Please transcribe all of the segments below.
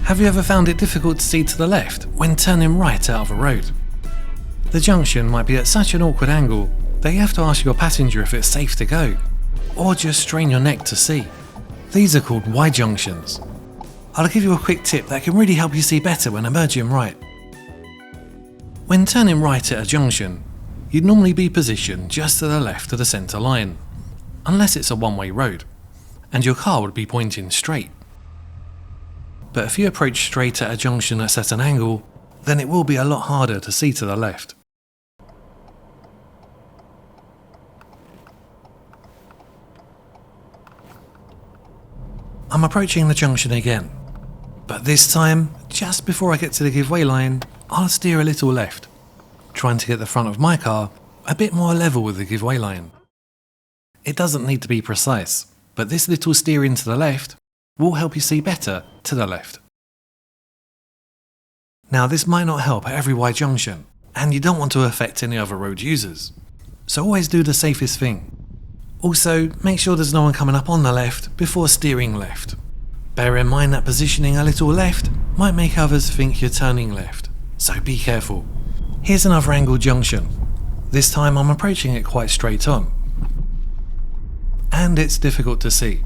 Have you ever found it difficult to see to the left when turning right out of a road? The junction might be at such an awkward angle that you have to ask your passenger if it's safe to go, or just strain your neck to see. These are called Y junctions. I'll give you a quick tip that can really help you see better when emerging right. When turning right at a junction, you'd normally be positioned just to the left of the centre line, unless it's a one-way road, and your car would be pointing straight. But if you approach straight at a junction that's at an angle, then it will be a lot harder to see to the left. I'm approaching the junction again, but this time, just before I get to the give-way line, I'll steer a little left, trying to get the front of my car a bit more level with the give-way line. It doesn't need to be precise, but this little steering to the left will help you see better to the left. Now, this might not help at every Y junction, and you don't want to affect any other road users, so always do the safest thing. Also, make sure there's no one coming up on the left before steering left. Bear in mind that positioning a little left might make others think you're turning left, so be careful. Here's another angled junction. This time I'm approaching it quite straight on, and it's difficult to see.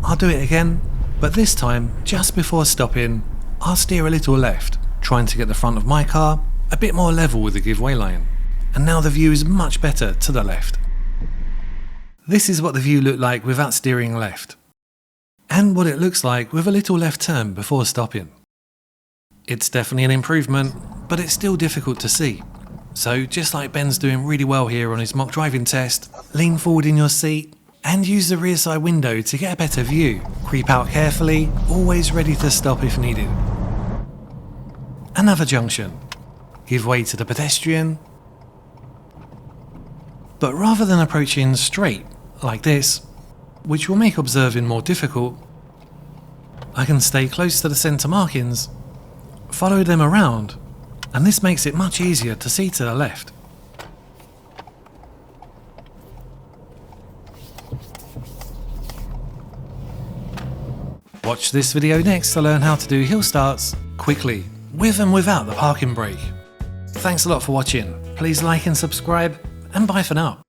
I'll do it again, but this time, just before stopping, I'll steer a little left, trying to get the front of my car a bit more level with the give-way line. And now the view is much better to the left. This is what the view looked like without steering left, and what it looks like with a little left turn before stopping. It's definitely an improvement, but it's still difficult to see. So just like Ben's doing really well here on his mock driving test, lean forward in your seat and use the rear side window to get a better view. Creep out carefully, always ready to stop if needed. Another junction. Give way to the pedestrian. But rather than approaching straight, like this, which will make observing more difficult, I can stay close to the centre markings, follow them around, and this makes it much easier to see to the left. Watch this video next to learn how to do hill starts quickly, with and without the parking brake. Thanks a lot for watching. Please like and subscribe, and bye for now.